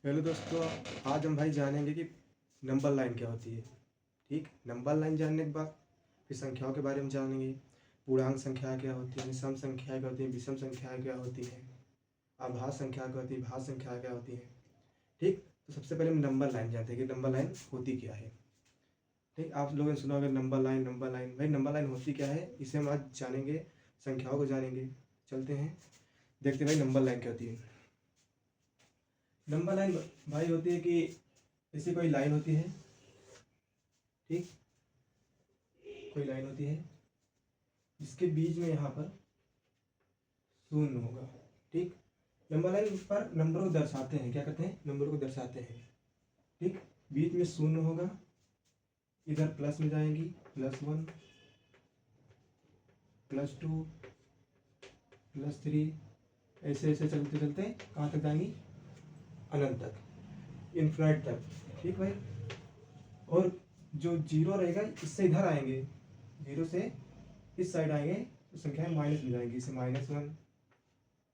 Hello दोस्तों, आज हम भाई जानेंगे कि नंबर लाइन क्या होती है। ठीक, नंबर लाइन जानने के बाद फिर संख्याओं के बारे में जानेंगे। पूर्णांक संख्या क्या होती है, सम संख्या क्या होती है, विषम संख्या क्या होती है, आभाज्य संख्या क्या होती है, भाज्य संख्या क्या होती है। ठीक, तो सबसे पहले हम नंबर लाइन जानते हैं कि नंबर लाइन होती क्या है। ठीक, आप लोगों ने सुना होगा नंबर लाइन भाई नंबर लाइन होती क्या है, इसे हम आज जानेंगे, संख्याओं को जानेंगे। चलते हैं, देखते हैं भाई नंबर लाइन क्या होती है। नंबर लाइन भाई होती है कि ऐसी कोई लाइन होती है। ठीक, कोई लाइन होती है जिसके बीच में यहाँ पर शून्य होगा। ठीक, नंबर लाइन पर नंबरों को दर्शाते हैं, क्या करते हैं, नंबरों को दर्शाते हैं। ठीक, बीच में शून्य होगा, इधर प्लस में जाएंगी, +1 +2 +3, ऐसे ऐसे चलते चलते कहाँ तक जाएंगी, अनंत तक, इन्फिनिट तक। ठीक भाई, और जो जीरो रहेगा इससे इधर आएंगे, जीरो से इस साइड आएंगे तो संख्याएं माइनस में जाएंगी, इसे -1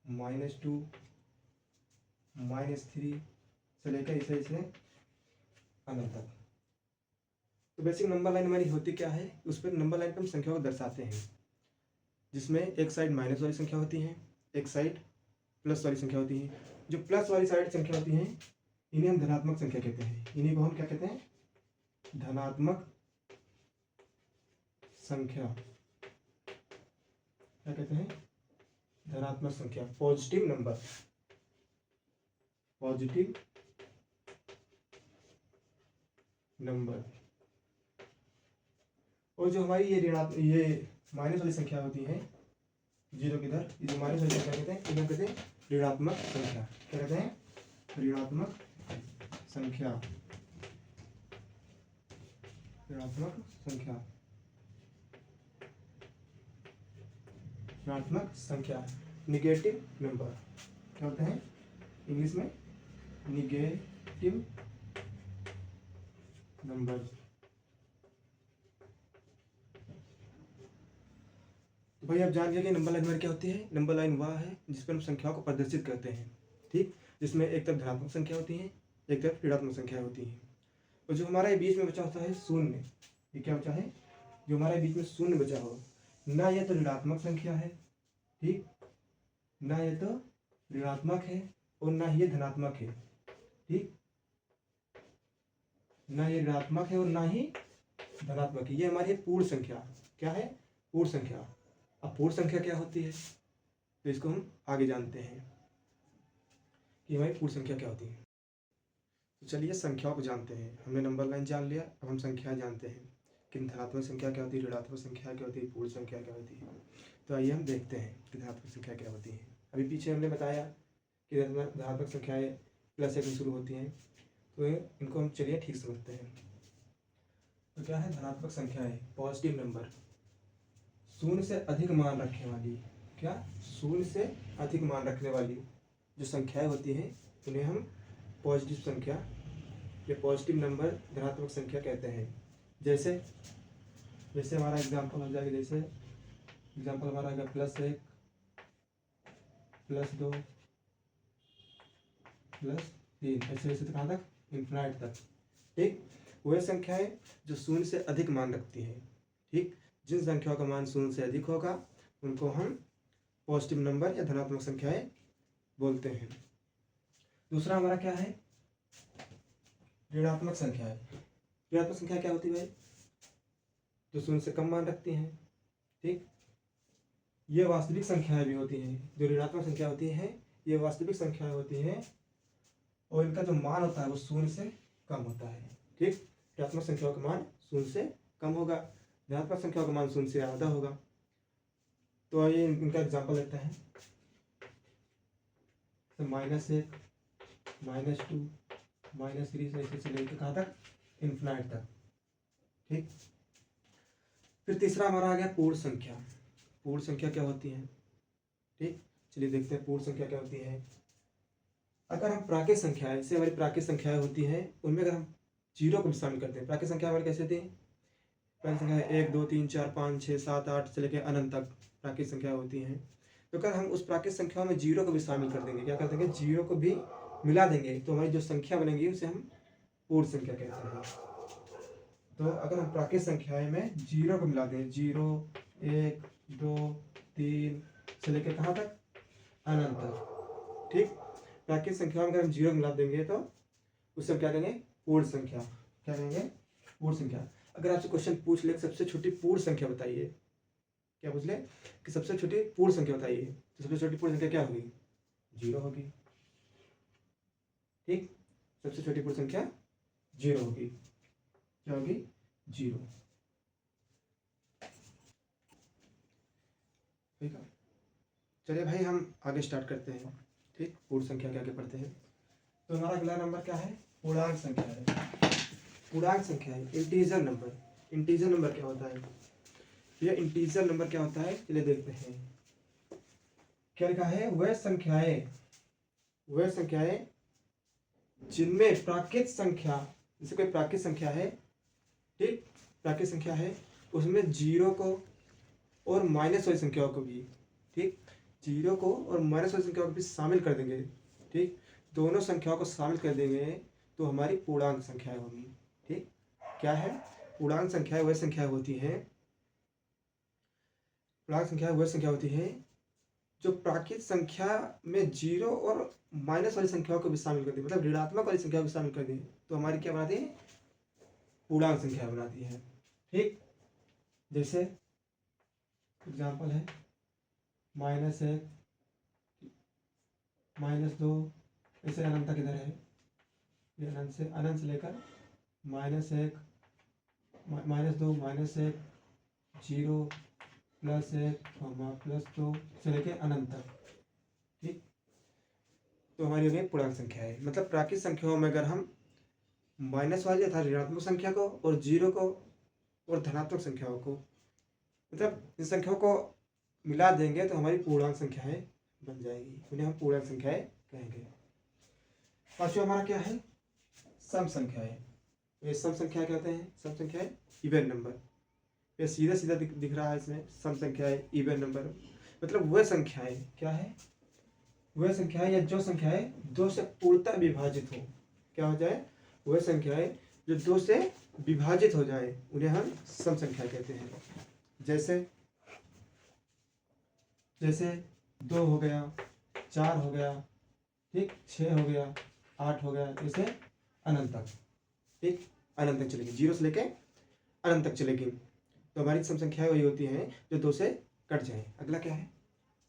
-2 -3 से लेकर इसे इसे अनंत तक। तो बेसिक नंबर लाइन हमारी होती क्या है, उस पर नंबर लाइन पर हम संख्या को दर्शाते हैं, जिसमें एक साइड माइनस वाली संख्या होती है, एक साइड प्लस वाली संख्या होती है। जो प्लस वाली साइड संख्या होती है इन्हें हम धनात्मक संख्या कहते हैं, इन्हीं को हम क्या कहते हैं, धनात्मक संख्या। क्या कहते हैं, धनात्मक संख्या, पॉजिटिव नंबर, पॉजिटिव नंबर। और जो हमारी ये माइनस वाली संख्या होती है, जीरो की इधर, ये जो माइनस वाली संख्या कहते हैं, इन्हें कहते हैं ऋणात्मक संख्या। क्या कहते हैं, ऋणात्मक संख्या, ऋणात्मक संख्या, ऋणात्मक संख्या, निगेटिव नंबर। क्या होते हैं इंग्लिश में, निगेटिव नंबर। तो भाई आप जान गए कि नंबर लाइन हमारी क्या होती है। नंबर लाइन वह है जिस पर हम संख्याओं को प्रदर्शित करते हैं। ठीक, जिसमें एक तरफ धनात्मक संख्या होती है, एक तरफ ऋणात्मक संख्या होती है। और जो हमारे बीच में बचा होता है शून्य, ये क्या बचा है, जो हमारे बीच में शून्य बचा हो, ना ये तो ऋणात्मक संख्या है, ठीक, ना ये तो ऋणात्मक है और ना ये धनात्मक है। ठीक, ना ये ऋणात्मक है और ना ही धनात्मक है, ये हमारी पूर्ण संख्या। क्या है, पूर्ण संख्या। अब पूर्ण संख्या क्या होती है, तो इसको हम आगे जानते हैं कि हमारी पूर्ण संख्या क्या होती है। तो चलिए संख्याओं को जानते हैं। हमने नंबर लाइन जान लिया, अब हम संख्या जानते हैं कि धनात्मक संख्या क्या होती है, ऋणात्मक संख्या क्या होती है, पूर्ण संख्या क्या होती है। तो आइए हम देखते हैं कि धनात्मक संख्या क्या होती है। अभी पीछे हमने बताया कि धनात्मक संख्याएं +1 में शुरू होती हैं, तो इनको हम चलिए ठीक समझते हैं। तो क्या है धनात्मक संख्याएं, पॉजिटिव नंबर, शून्य से अधिक मान रखने वाली। क्या, शून्य से अधिक मान रखने वाली जो संख्याएं होती हैं उन्हें हम पॉजिटिव संख्या या पॉजिटिव नंबर, धनात्मक संख्या कहते हैं। जैसे जैसे हमारा एग्जाम्पल हो जाएगा, जैसे एग्जाम्पल हमारा आएगा +1 +2 +3, ऐसे ऐसे कहाँ तक, इन्फिनिट तक। ठीक, वह संख्याएं जो शून्य से अधिक मान रखती हैं। ठीक, जिन संख्याओं का मान शून्य से अधिक होगा उनको हम पॉजिटिव नंबर या धनात्मक संख्याएं बोलते हैं। दूसरा हमारा क्या है, ऋणात्मक संख्या है। ऋणात्मक संख्या क्या होती है भाई, जो शून्य से कम मान रखती हैं। ठीक, ये वास्तविक संख्याएं भी होती हैं। जो ऋणात्मक संख्या होती हैं ये वास्तविक संख्याएं होती हैं और इनका जो मान होता है वो शून्य से कम होता है। ठीक, ऋणात्मक संख्याओं का मान शून्य से कम होगा, धनात्मक संख्याओं का मान शून्य से ज़्यादा होगा। तो आइए इनका एग्जाम्पल लेते हैं। तो -1 -2 -3 से ऐसे चले कहाँ तक, इन्फिनिट तक। ठीक, फिर तीसरा हमारा आ गया पूर्ण संख्या। पूर्ण संख्या क्या होती है, ठीक, चलिए देखते हैं पूर्ण संख्या क्या होती है। अगर हम प्राकृत संख्याएं, जैसे हमारी प्राकृत संख्याएं होती हैं, उनमें अगर हम जीरो को भी शामिल करते हैं, प्राकृत संख्या हमारी कैसे होती है, प्राकृत संख्या 1 2 3 4 5 6 7 8 से लेकर अनंत तक प्राकृत संख्या होती हैं। तो अगर हम उस प्राकृत संख्या में जीरो को भी शामिल कर देंगे, क्या कर देंगे, जीरो को भी मिला देंगे तो हमारी जो संख्या बनेगी उसे हम पूर्ण संख्या कहते हैं। तो अगर हम प्राकृत संख्याएं में जीरो को मिला दें, 0 1 2 3 से लेकर कहाँ तक, अनंत तक, ठीक। प्राकृत संख्याओं में अगर हम जीरो मिला देंगे तो उससे हम क्या कहेंगे, पूर्ण संख्या। क्या कहेंगे, पूर्ण संख्या। अगर आपसे क्वेश्चन पूछ ले सबसे छोटी पूर्ण संख्या बताइए, क्या पूछ ले कि सबसे छोटी पूर्ण संख्या बताइए, तो सबसे छोटी पूर्ण संख्या क्या होगी, 0 होगी, ठीक। सबसे छोटी पूर्ण संख्या 0 होगी, क्या होगी, 0, ठीक है। चलिए भाई हम आगे स्टार्ट करते हैं, ठीक। पूर्ण संख्या के आगे पढ़ते हैं। तो हमारा अगला नंबर क्या है, पूर्णांक संख्या है। पूर्णांक संख्या है, इंटीजर नंबर। इंटीजर नंबर क्या होता है, ये इंटीजर नंबर क्या होता है, चलिए देखते हैं। क्या लिखा है, वह संख्याएं जिनमें प्राकृत संख्या, जैसे कोई प्राकृत संख्या है, ठीक, प्राकृत संख्या है, उसमें 0 को और माइनस वाली संख्याओं को भी, ठीक, 0 को और माइनस वाली संख्याओं को भी शामिल कर देंगे, ठीक, दोनों संख्याओं को शामिल कर देंगे तो हमारी पूर्णांक संख्याएं होंगी, ठीक। क्या है, पूर्णांक संख्याएं वह संख्याएं होती हैं, पूर्णांक संख्याएं वह संख्या होती है जो प्राकृत संख्या में 0 और माइनस वाली संख्याओं को भी शामिल कर दी, मतलब ऋणात्मक वाली संख्या को शामिल कर दी, तो हमारी क्या बनाती है, पूर्णांक संख्या बनाती है, ठीक। जैसे एग्जाम्पल है -1 -2, ऐसे अनंत तक इधर है, ये अनंत से लेकर -1 -2 -1 0 +1 +2 से लेकर अनंत तक, ठीक। तो हमारी हो गई पूर्णांक संख्या है। मतलब प्राकृत संख्याओं में अगर हम माइनस वाली अर्थात ऋणात्मक संख्या को और 0 को और धनात्मक संख्याओं को, मतलब इन संख्याओं को मिला देंगे तो हमारी पूर्णांक संख्याएं बन जाएगी, उन्हें हम पूर्णांक संख्याएं कहेंगे। पांचवा हमारा क्या है, सम संख्याएं। ये सम संख्या कहते हैं, सम संख्याएं इवन नंबर। ये सीधा सीधा दिख रहा है इसमें, सम संख्याएं इवन नंबर, मतलब वह संख्याएं, क्या है, वह संख्याएं या जो संख्याएं 2 से पूर्णतः विभाजित हो, क्या हो जाए, वह संख्याएं जो 2 से विभाजित हो जाए उन्हें हम सम संख्या कहते हैं। जैसे 2 हो गया, 4 हो गया, ठीक, 6 हो गया, 8 हो गया, जैसे अनंत तक, ठीक, अनंत तक चलेगी, 0 से लेके अनंत तक चलेगी। तो हमारी सम संख्याएं वही होती हैं जो 2 से कट जाए। अगला क्या है,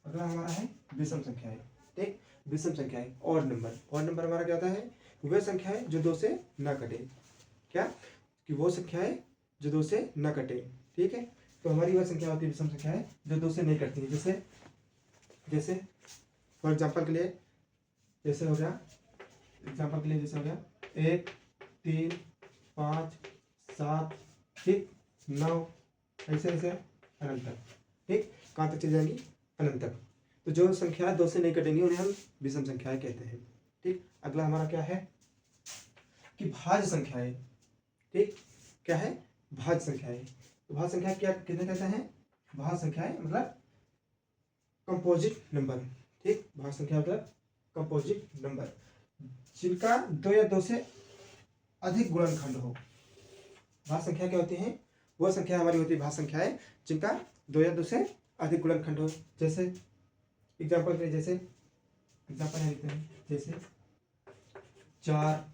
अगला हमारा है विषम संख्याएं, ठीक। विषम संख्याएं, ऑड नंबर। ऑड नंबर हमारा क्या होता है, वह संख्याएं जो 2 से न कटे, क्या, कि वो संख्याएं जो 2 से न कटे, ठीक है। तो हमारी वह संख्या होती है विषम संख्याएं जो 2 से नहीं कटती है। जैसे फॉर एग्जाम्पल के लिए, जैसे हो गया, एग्जाम्पल के लिए जैसे हो गया 1 3 5 7, ठीक, 9, ऐसे ऐसे अनंत तक, ठीक। कहाँ तक चली जाएंगी, अनंत तक। तो जो संख्या 2 से नहीं कटेंगी उन्हें हम विषम संख्याएं कहते हैं, ठीक। अगला हमारा क्या है कि भाज्य संख्याएं, ठीक। क्या है, भाज्य संख्याएं। तो भाज्य संख्या क्या कितने कहते हैं, भाज्य संख्याएं मतलब कंपोजिट नंबर, ठीक। भाज्य संख्या मतलब कंपोजिट नंबर जिनका 2 या 2 से अधिक गुणनखंड हो। भाज्य संख्या क्या होती है, वह संख्या हमारी होती है भाज्य संख्याएं जिनका 2 या 2 से अधिक गुणनखंड हो। जैसे एग्जाम्पल के, जैसे एग्जाम्पल है लिखते हैं, जैसे 4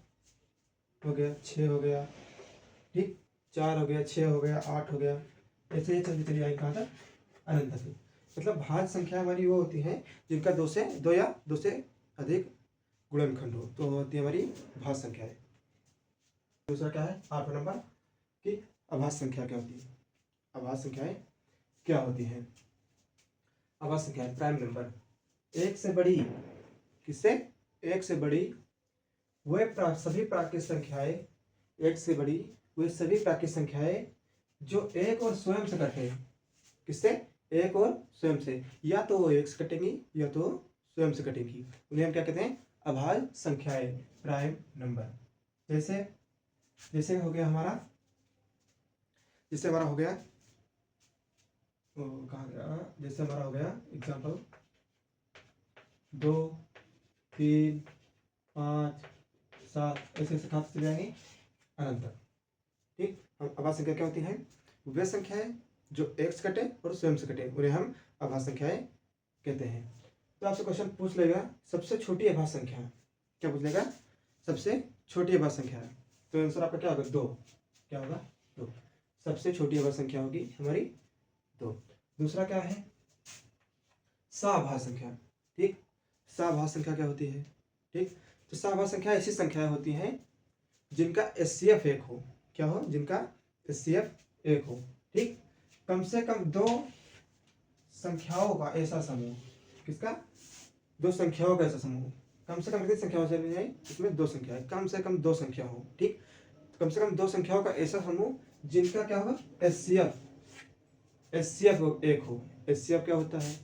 हो गया, 6 हो गया, ठीक, 4 हो गया, 6 हो गया, 8 हो गया, ऐसे ही चलते चली आएंगे कहाँ तक, अनंत तक। मतलब भाज्य संख्या हमारी वो होती है जिनका 2 या 2 से अधिक गुणनखंड हो, तो होती है हमारी भाज्य संख्याएं। दूसरा क्या है, 8वां नंबर कि अभाज्य संख्या क्या होती है। अभाज्य संख्याएं क्या होती हैं, अभाज्य संख्याएं प्राइम नंबर, एक से बड़ी, किससे, एक से बड़ी वह सभी प्राकृत संख्याएं, एक से बड़ी वह सभी प्राकृत संख्याएं जो एक और स्वयं से कटे, किससे, एक और स्वयं से, या तो वो एक से कटेंगी या तो स्वयं से कटेंगी, उन्हें हम क्या कहते हैं, अभाज्य संख्याएं प्राइम नंबर। जैसे हो गया हमारा, जैसे हमारा हो गया, कहाँ गया, जैसे हमारा हो गया एग्जाम्पल 2 3 5 7 ऐसे ऐसे कहाँ चले जाएंगे अनंत तक। ठीक, हम अभाज्य संख्या क्या होती है? वे संख्याएं जो एक से कटे और स्वयं से कटे उन्हें हम अभाज्य संख्याएं कहते हैं। तो आपसे क्वेश्चन पूछ लेगा सबसे छोटी अभाज्य संख्या, क्या पूछ लेगा? सबसे छोटी अभाज्य संख्या। तो आंसर आपका क्या होगा? 2। क्या होगा? 2। सबसे छोटी अभाज्य संख्या होगी हमारी 2। दूसरा क्या है? सभाज्य संख्या। ठीक, सभाज्य संख्या क्या होती है? ठीक, तो सभाज्य संख्या ऐसी संख्याएं होती हैं जिनका एचसीएफ 1 हो। क्या हो? जिनका एचसीएफ 1 हो। ठीक, कम से कम 2 संख्याओं का ऐसा समूह। किसका? 2 संख्याओं का ऐसा समूह। कम से कम कितनी संख्याओं से जाए? इसमें 2 संख्याएं, कम से कम 2 संख्या हो। ठीक, कम से कम 2 संख्याओं का ऐसा समूह जिनका क्या होगा? एचसीएफ 1 हो। एचसीएफ क्या होता है?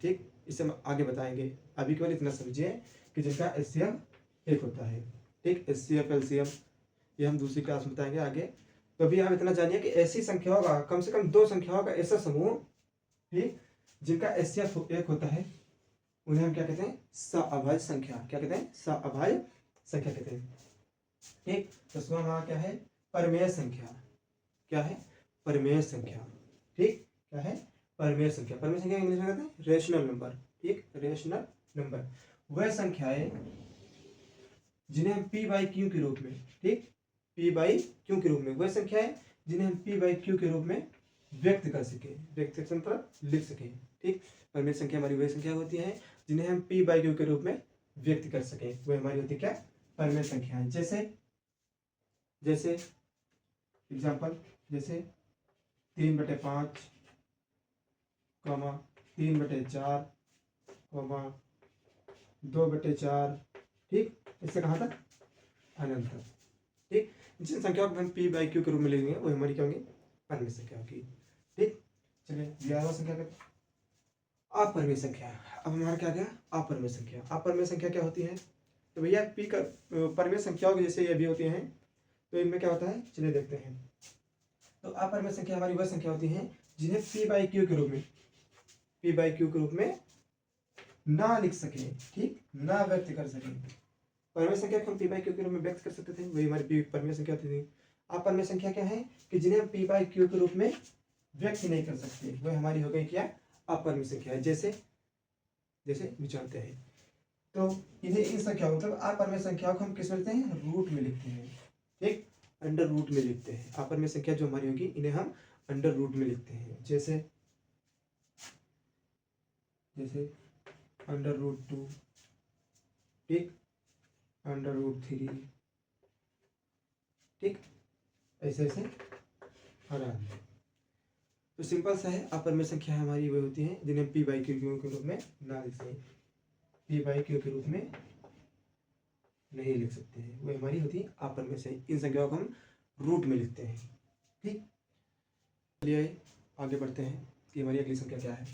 ठीक, इसे हम आगे बताएंगे, अभी केवल इतना समझिए कि जिनका एचसीएफ 1 होता है। ठीक, एचसीएफ एलसीएम ये हम दूसरी क्लास में बताएंगे आगे। तो अभी आप इतना जानिए कि ऐसी संख्याओं का कम से कम 2 संख्याओं का ऐसा समूह, ठीक, जिनका एचसीएफ 1 होता है उन्हें हम क्या कहते हैं? सअभाज्य संख्या। क्या कहते हैं? सअभाज्य संख्या कहते हैं। ठीक, तो इसमें हमारा क्या है? परमेय संख्या। क्या है? परमेय संख्या। ठीक, क्या है? परमेय संख्या। परमेय संख्या इंग्लिश में कहते हैं रेशनल नंबर। ठीक, रेशनल नंबर वह संख्याएं जिन्हें हम पी बाई क्यू के रूप में, ठीक, पी बाई क्यू के रूप में, वह संख्याएं जिन्हें हम पी बाई क्यू के रूप में व्यक्त कर सके, व्यक्त पर लिख सके। ठीक, परमेय संख्या हमारी वह संख्या होती है जिन्हें हम पी बाई क्यू के रूप में व्यक्त कर सके, वह हमारी होती है क्या? परमेय संख्याएं। जैसे जैसे एग्जाम्पल, जैसे 3/5, 3/4, 2/4। ठीक, इससे कहाँ तक? अनंत तक। ठीक, जिन संख्याओं को हम पी बाई क्यू के रूप में लेंगे वो हमारी क्या होंगी? परमेय संख्या होगी। ठीक, चलिए 11वां संख्या का अपरमेय संख्या। अब हमारा क्या गया? अपरमेय संख्या। अपरमेय संख्या क्या होती है? तो भैया पी का परमेय संख्याओं के जैसे ये भी होती हैं, तो इनमें क्या होता है? चलिए देखते हैं। तो अपरमेय संख्या हमारी वह संख्या होती है जिन्हें पी बाई क्यू के रूप में, पी बाई क्यू के रूप में ना लिख सके, ठीक, ना व्यक्त कर सके। परमेय संख्या को हम पी बाई क्यू के रूप में व्यक्त कर सकते थे, वही हमारी परमेय संख्या होती थी। अपरमेय संख्या क्या है? कि जिन्हें हम पी बाई क्यू के रूप में व्यक्त नहीं कर सकते, वह हमारी हो गई क्या? अपरमेय संख्या। जैसे जैसे विचारते हैं, तो इन्हें इन संख्याओं मतलब अपरमेय संख्याओं को हम किस में लिखते हैं? रूट में लिखते हैं। ठीक, अंडर रूट में लिखते हैं। अपरमेय संख्या जो हमारी होगी इन्हें हम अंडर रूट में लिखते हैं। जैसे जैसे √2, ठीक, √3, ठीक, ऐसे ऐसे हरान। तो सिंपल सा है, अपरमेय संख्या हमारी वह होती है जिन्हें पी बाई क्यू के रूप में ना लिख सकते, पी बाई क्यू के रूप में नहीं लिख सकते हैं, वह हमारी होती है अपरमेय संख्या। इन संख्याओं को हम रूट में लिखते हैं। ठीक, चलिए आगे बढ़ते हैं कि हमारी अगली संख्या क्या है।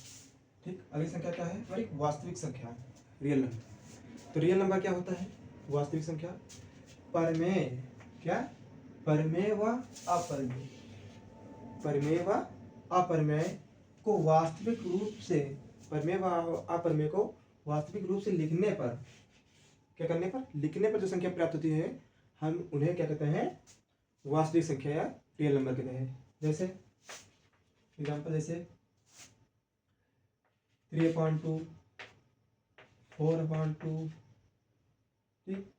ठीक, अगली संख्या क्या है? हमारी वास्तविक संख्या, रियल नंबर। तो रियल नंबर क्या होता है? वास्तविक संख्या। परमेय क्या? परमेय व अपरमेय, परमेय व अपरमेय को वास्तविक रूप से, परमेय व अपरमेय को वास्तविक रूप से लिखने पर, क्या करने पर? लिखने पर जो संख्या प्राप्त होती है हम उन्हें क्या कहते हैं? वास्तविक संख्या या रियल नंबर कहते हैं। जैसे एग्जाम्पल, जैसे 3/2, 4/2, ठीक,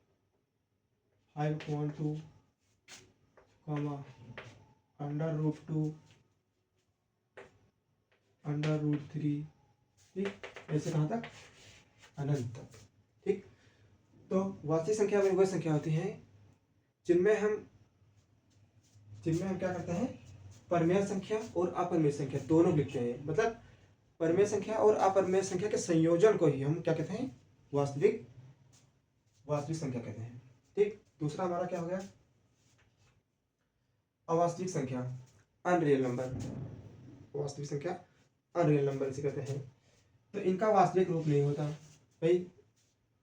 5/2, √2, √3, ठीक, ऐसे कहाँ तक? अनंत तक। ठीक, तो वास्तविक संख्या में वह संख्या होती है जिनमें हम क्या करते हैं? परमेय संख्या और अपरमेय संख्या दोनों लिखते हैं। मतलब परमेय संख्या और अपरमेय संख्या के संयोजन को ही हम क्या कहते हैं? वास्तविक संख्या कहते हैं। ठीक, दूसरा हमारा क्या हो गया? अवास्तविक संख्या, अनरियल नंबर। वास्तविक संख्या अनरियल नंबर इसे कहते हैं। तो इनका वास्तविक रूप नहीं होता भाई,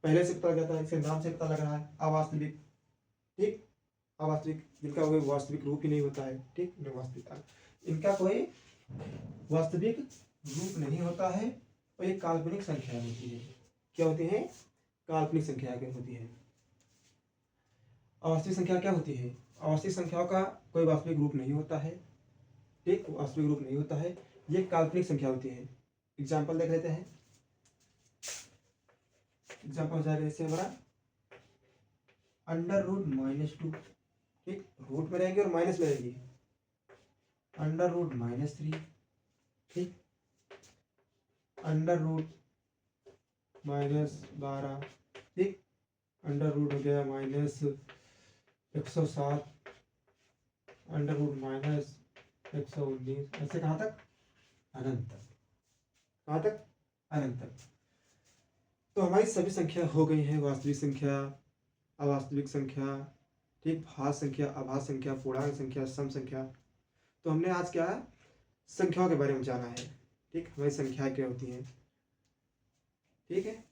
पहले से पता जाता है, इसके नाम से पता लग रहा है अवास्तविक। ठीक, अवास्तविक, जिनका कोई वास्तविक रूप ही नहीं होता है। ठीक, वास्तविक, इनका कोई वास्तविक रूप नहीं होता है और ये काल्पनिक संख्या होती है। क्या होती है? काल्पनिक संख्या होती है। अवास्तविक संख्या क्या होती है? अवास्तविक संख्याओं का कोई वास्तविक रूप नहीं होता है, ठीक, वास्तविक रूप नहीं होता है, ये काल्पनिक संख्या होती है। एग्जाम्पल देख लेते हैं। एग्जाम्पल हो जाएगा इससे हमारा √-2, ठीक, रूट में रहेंगे और माइनस में रहेंगी, √-3, ठीक, √-12, ठीक, अंडर रूट हो गया -107, √-119, ऐसे कहाँ तक? अनंत तक। कहाँ तक? अनंत तक। तो हमारी सभी संख्या हो गई हैं, वास्तविक संख्या, अवास्तविक संख्या, ठीक, भाज्य संख्या, अभाज्य संख्या, पूर्णांक संख्या, सम संख्या। तो हमने आज क्या संख्याओं के बारे में जाना है, ठीक, हमारी संख्याएं क्या होती हैं, ठीक है।